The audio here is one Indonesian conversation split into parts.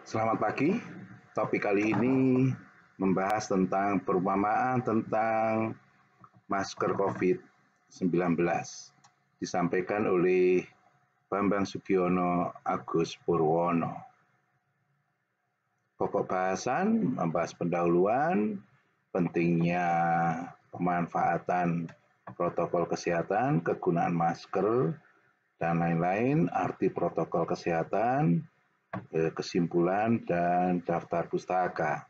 Selamat pagi. Topik kali ini membahas tentang perumpamaan tentang masker COVID-19. Disampaikan oleh Bambang Sugiono Agus Purwono. Pokok bahasan membahas pendahuluan, pentingnya pemanfaatan protokol kesehatan, kegunaan masker, dan lain-lain, arti protokol kesehatan, kesimpulan, dan daftar pustaka.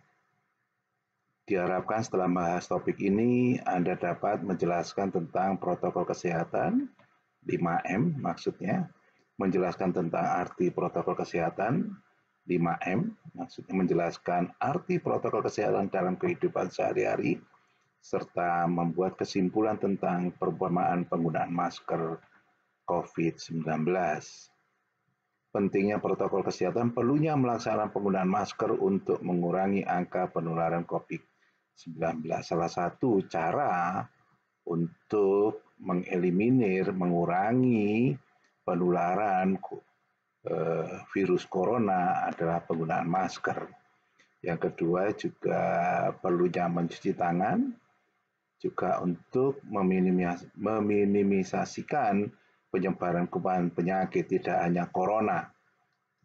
Diharapkan setelah membahas topik ini, Anda dapat menjelaskan tentang protokol kesehatan, 5M maksudnya, menjelaskan tentang arti protokol kesehatan, 5M, maksudnya menjelaskan arti protokol kesehatan dalam kehidupan sehari-hari, serta membuat kesimpulan tentang perumpamaan penggunaan masker COVID-19. Pentingnya protokol kesehatan, perlunya melaksanakan penggunaan masker untuk mengurangi angka penularan COVID-19. Salah satu cara untuk mengurangi penularan virus corona adalah penggunaan masker. Yang kedua juga perlunya mencuci tangan, juga untuk meminimisasikan penyebaran kuman penyakit, tidak hanya corona,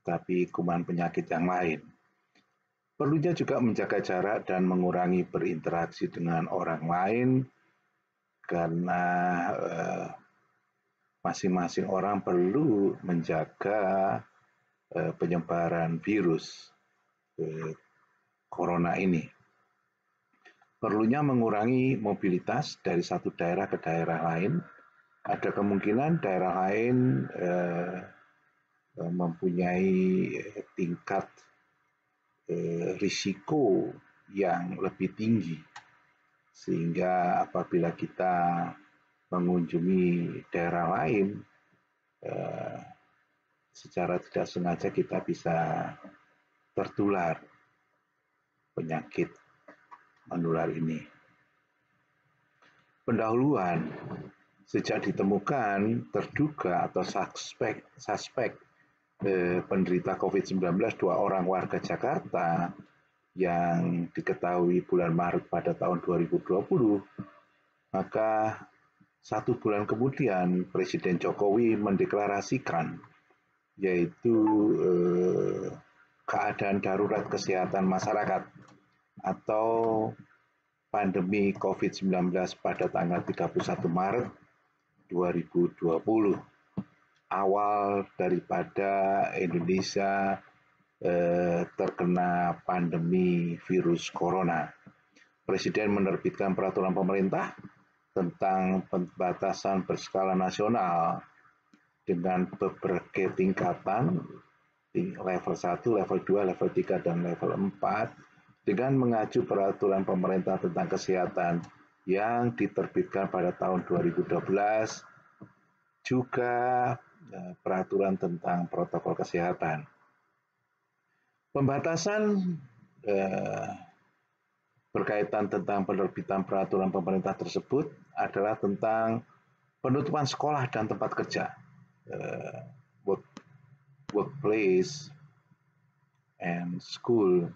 tapi kuman penyakit yang lain. Perlunya juga menjaga jarak dan mengurangi berinteraksi dengan orang lain, karena masing-masing orang perlu menjaga penyebaran virus corona ini. Perlunya mengurangi mobilitas dari satu daerah ke daerah lain. Ada kemungkinan daerah lain mempunyai tingkat risiko yang lebih tinggi, sehingga apabila kita mengunjungi daerah lain, secara tidak sengaja kita bisa tertular penyakit menular ini. Pendahuluan. Sejak ditemukan terduga atau suspek penderita COVID-19 2 orang warga Jakarta yang diketahui bulan Maret pada tahun 2020, maka 1 bulan kemudian Presiden Jokowi mendeklarasikan yaitu keadaan darurat kesehatan masyarakat atau pandemi COVID-19 pada tanggal 31 Maret 2020, awal daripada Indonesia terkena pandemi virus corona. Presiden menerbitkan peraturan pemerintah tentang pembatasan berskala nasional dengan berbagai tingkatan, level 1, level 2, level 3, dan level 4, dengan mengacu peraturan pemerintah tentang kesehatan yang diterbitkan pada tahun 2012, juga peraturan tentang protokol kesehatan. Pembatasan berkaitan tentang penerbitan peraturan pemerintah tersebut adalah tentang penutupan sekolah dan tempat kerja, workplace and school,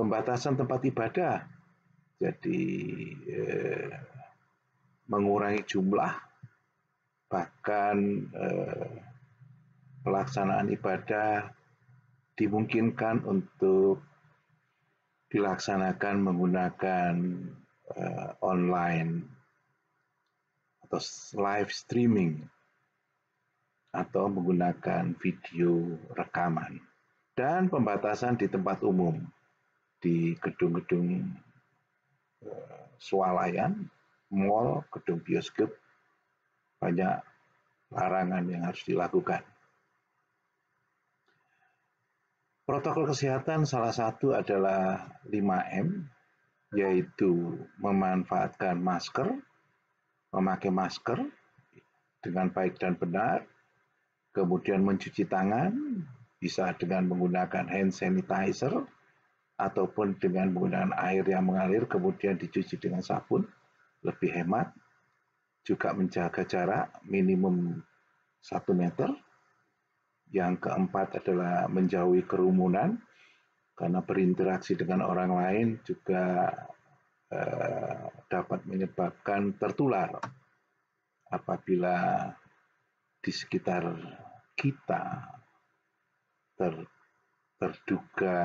pembatasan tempat ibadah, jadi mengurangi jumlah, bahkan pelaksanaan ibadah dimungkinkan untuk dilaksanakan menggunakan online atau live streaming atau menggunakan video rekaman, dan pembatasan di tempat umum, di gedung-gedung swalayan, mal, gedung bioskop, banyak larangan yang harus dilakukan. Protokol kesehatan salah satu adalah 5M, yaitu memanfaatkan masker, memakai masker dengan baik dan benar, kemudian mencuci tangan, bisa dengan menggunakan hand sanitizer, ataupun dengan menggunakan air yang mengalir, kemudian dicuci dengan sabun, lebih hemat. Juga menjaga jarak minimum 1 meter. Yang keempat adalah menjauhi kerumunan. karena berinteraksi dengan orang lain juga dapat menyebabkan tertular apabila di sekitar kita terduga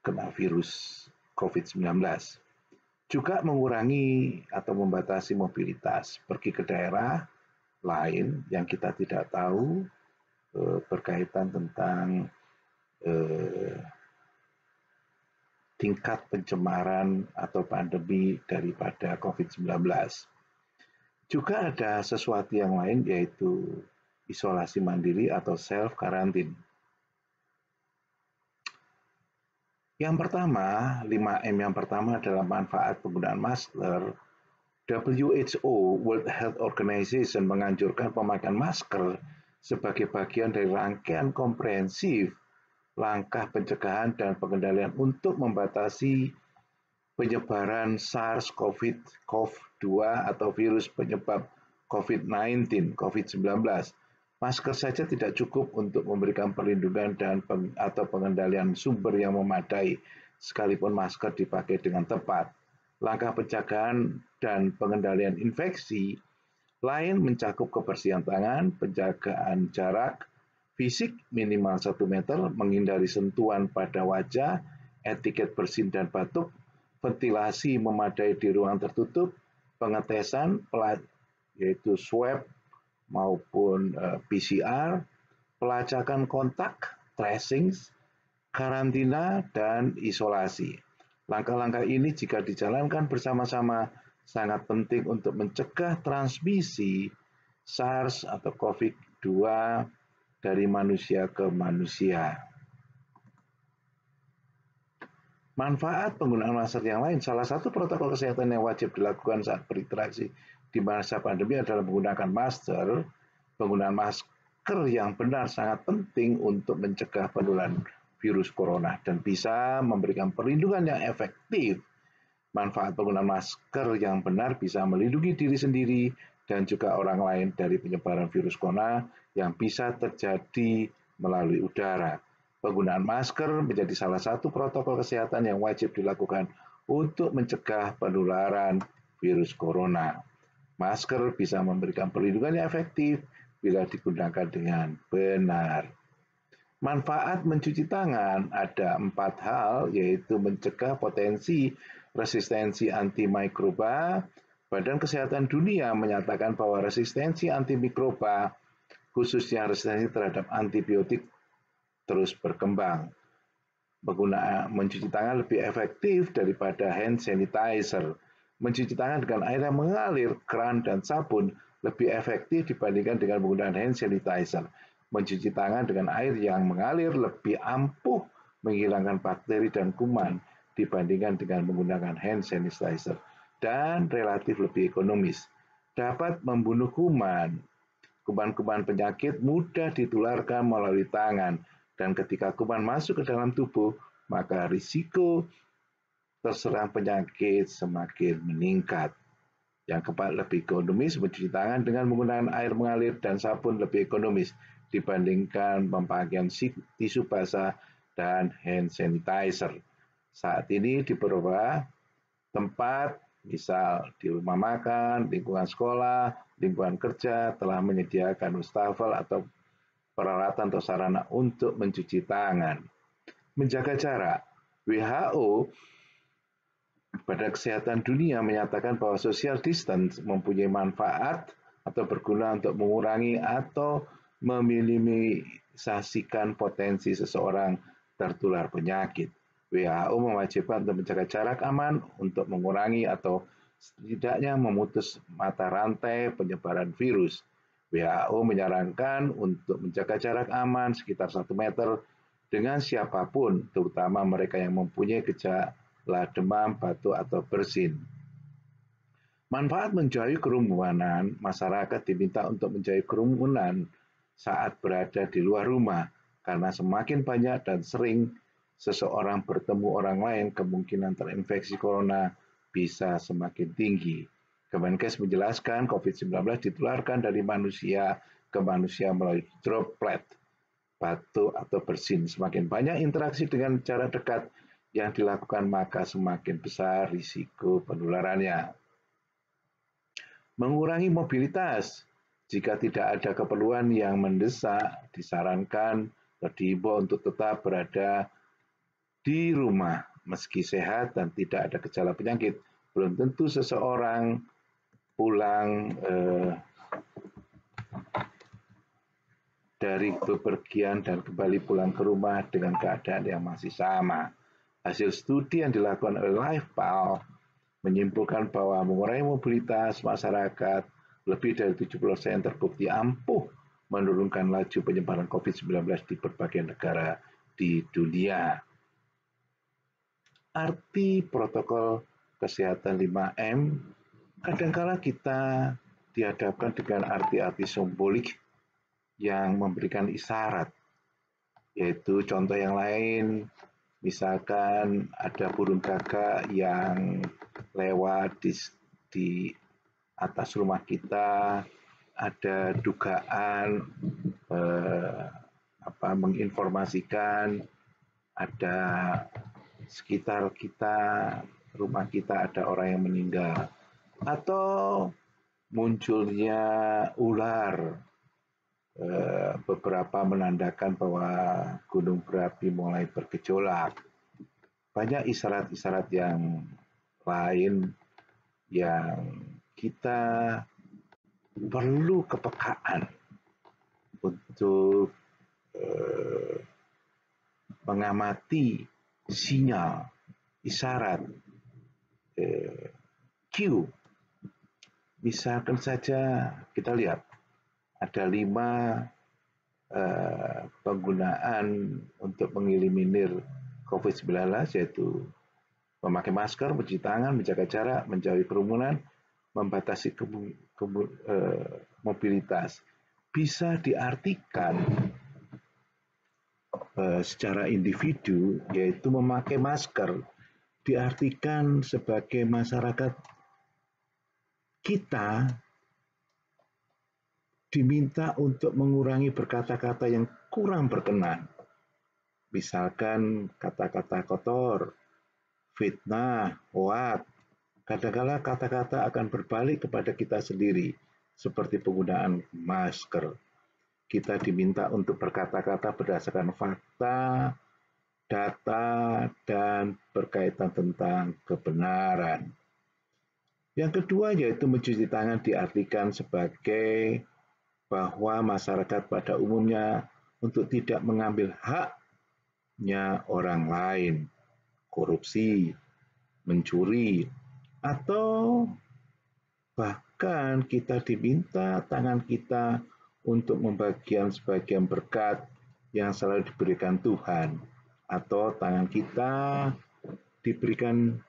kena virus COVID-19. Juga mengurangi atau membatasi mobilitas, pergi ke daerah lain yang kita tidak tahu berkaitan tentang tingkat pencemaran atau pandemi daripada COVID-19. Juga ada sesuatu yang lain, yaitu isolasi mandiri atau self-quarantine. Yang pertama, 5M yang pertama adalah manfaat penggunaan masker. WHO, World Health Organization, menganjurkan pemakaian masker sebagai bagian dari rangkaian komprehensif langkah pencegahan dan pengendalian untuk membatasi penyebaran SARS-CoV-2 atau virus penyebab COVID-19, COVID-19. Masker saja tidak cukup untuk memberikan perlindungan atau pengendalian sumber yang memadai, sekalipun masker dipakai dengan tepat. Langkah pencegahan dan pengendalian infeksi lain mencakup kebersihan tangan, penjagaan jarak fisik minimal 1 meter, menghindari sentuhan pada wajah, etiket bersin dan batuk, ventilasi memadai di ruang tertutup, pengetesan yaitu swab maupun PCR, pelacakan kontak, tracing, karantina, dan isolasi. Langkah-langkah ini jika dijalankan bersama-sama sangat penting untuk mencegah transmisi SARS atau COVID-2 dari manusia ke manusia. Manfaat penggunaan masker yang lain, salah satu protokol kesehatan yang wajib dilakukan saat berinteraksi di masa pandemi adalah menggunakan masker. Penggunaan masker yang benar sangat penting untuk mencegah penularan virus corona dan bisa memberikan perlindungan yang efektif. Manfaat penggunaan masker yang benar bisa melindungi diri sendiri dan juga orang lain dari penyebaran virus corona yang bisa terjadi melalui udara. Penggunaan masker menjadi salah satu protokol kesehatan yang wajib dilakukan untuk mencegah penularan virus corona. Masker bisa memberikan perlindungan yang efektif bila digunakan dengan benar. Manfaat mencuci tangan ada 4 hal, yaitu mencegah potensi resistensi antimikroba. Badan Kesehatan Dunia menyatakan bahwa resistensi antimikroba, khususnya resistensi terhadap antibiotik, terus berkembang. Mencuci tangan lebih efektif daripada hand sanitizer. Mencuci tangan dengan air yang mengalir, keran, dan sabun lebih efektif dibandingkan dengan menggunakan hand sanitizer. Mencuci tangan dengan air yang mengalir lebih ampuh menghilangkan bakteri dan kuman dibandingkan dengan menggunakan hand sanitizer dan relatif lebih ekonomis. Dapat membunuh kuman. Kuman-kuman penyakit mudah ditularkan melalui tangan, dan ketika kuman masuk ke dalam tubuh, maka risiko terserang penyakit semakin meningkat. Yang keempat, lebih ekonomis, mencuci tangan dengan menggunakan air mengalir dan sabun lebih ekonomis dibandingkan pemakaian tisu basah dan hand sanitizer. Saat ini di beberapa tempat, misal di rumah makan, lingkungan sekolah, lingkungan kerja, telah menyediakan wastafel atau peralatan atau sarana untuk mencuci tangan. Menjaga jarak. WHO, Badan Kesehatan Dunia, menyatakan bahwa social distance mempunyai manfaat atau berguna untuk mengurangi atau meminimalisasikan potensi seseorang tertular penyakit. WHO mewajibkan untuk menjaga jarak aman untuk mengurangi atau setidaknya memutus mata rantai penyebaran virus. WHO menyarankan untuk menjaga jarak aman sekitar 1 meter dengan siapapun, terutama mereka yang mempunyai gejala demam, batuk, atau bersin. Manfaat menjauhi kerumunan. Masyarakat diminta untuk menjauhi kerumunan saat berada di luar rumah, karena semakin banyak dan sering seseorang bertemu orang lain, kemungkinan terinfeksi corona bisa semakin tinggi. Kemenkes menjelaskan COVID-19 ditularkan dari manusia ke manusia melalui droplet batuk, atau bersin. Semakin banyak interaksi dengan jarak dekat yang dilakukan, maka semakin besar risiko penularannya. Mengurangi mobilitas. Jika tidak ada keperluan yang mendesak, disarankan atau diimbau untuk tetap berada di rumah. Meski sehat dan tidak ada gejala penyakit, belum tentu seseorang pulang dari bepergian dan kembali pulang ke rumah dengan keadaan yang masih sama. Hasil studi yang dilakukan oleh LifePal menyimpulkan bahwa mengurangi mobilitas masyarakat lebih dari 70% terbukti ampuh menurunkan laju penyebaran COVID-19 di berbagai negara di dunia. Arti protokol kesehatan 5M, kadangkala kita dihadapkan dengan arti-arti simbolik yang memberikan isyarat, yaitu contoh yang lain, misalkan ada burung gagak yang lewat di atas rumah kita, ada dugaan menginformasikan ada sekitar kita, rumah kita ada orang yang meninggal, atau munculnya ular, beberapa menandakan bahwa gunung berapi mulai bergejolak. Banyak isyarat-isyarat yang lain yang kita perlu kepekaan untuk mengamati sinyal, isyarat, cue. Misalkan saja kita lihat ada 5 penggunaan untuk mengeliminir COVID-19, yaitu memakai masker, mencuci tangan, menjaga jarak, menjauhi kerumunan, membatasi mobilitas. Bisa diartikan secara individu, yaitu memakai masker, diartikan sebagai masyarakat kita diminta untuk mengurangi berkata-kata yang kurang berkenan. Misalkan kata-kata kotor, fitnah, hoak. Kadang-kala kata-kata akan berbalik kepada kita sendiri, seperti penggunaan masker. Kita diminta untuk berkata-kata berdasarkan fakta, data, dan berkaitan tentang kebenaran. Yang kedua yaitu mencuci tangan diartikan sebagai bahwa masyarakat pada umumnya untuk tidak mengambil haknya orang lain, korupsi, mencuri, atau bahkan kita diminta tangan kita untuk membagikan sebagian berkat yang selalu diberikan Tuhan, atau tangan kita diberikan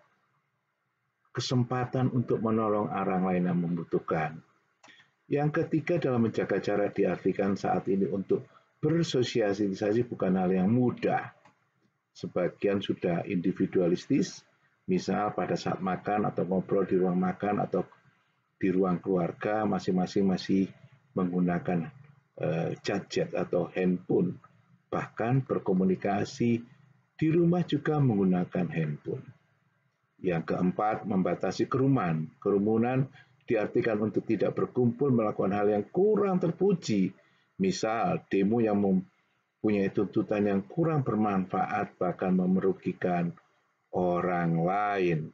kesempatan untuk menolong orang lain yang membutuhkan. Yang ketiga dalam menjaga jarak diartikan saat ini untuk bersosialisasi bukan hal yang mudah. Sebagian sudah individualistis, misal pada saat makan atau ngobrol di ruang makan atau di ruang keluarga, masing-masing masih menggunakan gadget atau handphone. Bahkan berkomunikasi di rumah juga menggunakan handphone. Yang keempat, membatasi kerumunan diartikan untuk tidak berkumpul melakukan hal yang kurang terpuji. Misal, demo yang mempunyai tuntutan yang kurang bermanfaat bahkan merugikan orang lain.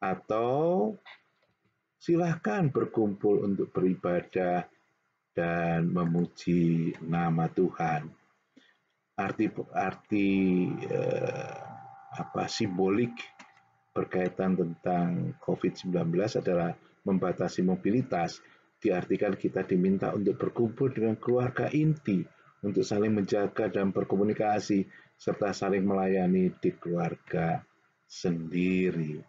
Atau silahkan berkumpul untuk beribadah dan memuji nama Tuhan. Arti simbolik berkaitan tentang COVID-19 adalah membatasi mobilitas. Diartikan kita diminta untuk berkumpul dengan keluarga inti, untuk saling menjaga dan berkomunikasi, serta saling melayani di keluarga sendiri.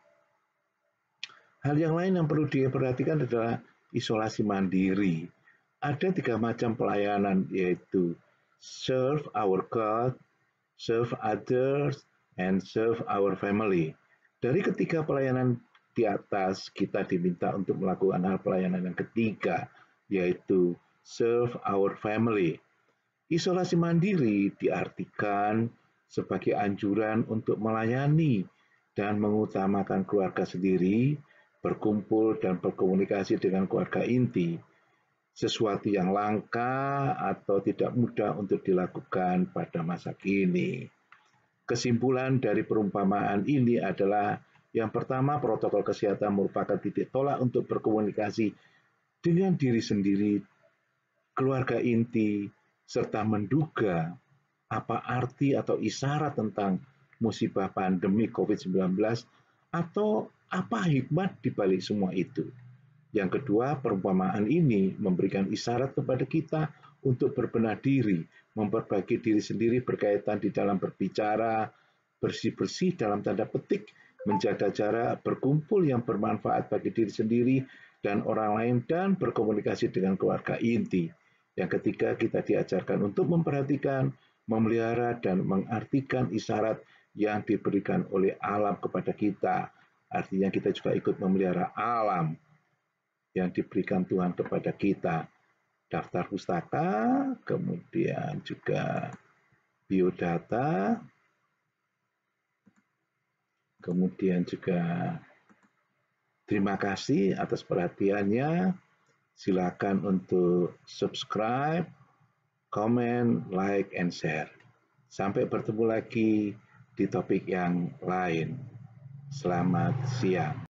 Hal yang lain yang perlu diperhatikan adalah isolasi mandiri. Ada 3 macam pelayanan, yaitu serve our God, serve others, and serve our family. Dari ketiga pelayanan di atas, kita diminta untuk melakukan hal pelayanan yang ketiga, yaitu serve our family. Isolasi mandiri diartikan sebagai anjuran untuk melayani dan mengutamakan keluarga sendiri, berkumpul dan berkomunikasi dengan keluarga inti, sesuatu yang langka atau tidak mudah untuk dilakukan pada masa kini. Kesimpulan dari perumpamaan ini adalah yang pertama, protokol kesehatan merupakan titik tolak untuk berkomunikasi dengan diri sendiri, keluarga inti, serta menduga apa arti atau isyarat tentang musibah pandemi COVID-19 atau apa hikmat di balik semua itu. Yang kedua, perumpamaan ini memberikan isyarat kepada kita untuk berbenah diri, memperbaiki diri sendiri berkaitan di dalam berbicara, bersih-bersih dalam tanda petik, menjaga jarak, berkumpul yang bermanfaat bagi diri sendiri dan orang lain, dan berkomunikasi dengan keluarga inti. Yang ketiga, kita diajarkan untuk memperhatikan, memelihara, dan mengartikan isyarat yang diberikan oleh alam kepada kita. Artinya kita juga ikut memelihara alam yang diberikan Tuhan kepada kita. Daftar pustaka, kemudian juga biodata, kemudian juga terima kasih atas perhatiannya. Silakan untuk subscribe, comment, like, and share. Sampai bertemu lagi di topik yang lain. Selamat siang.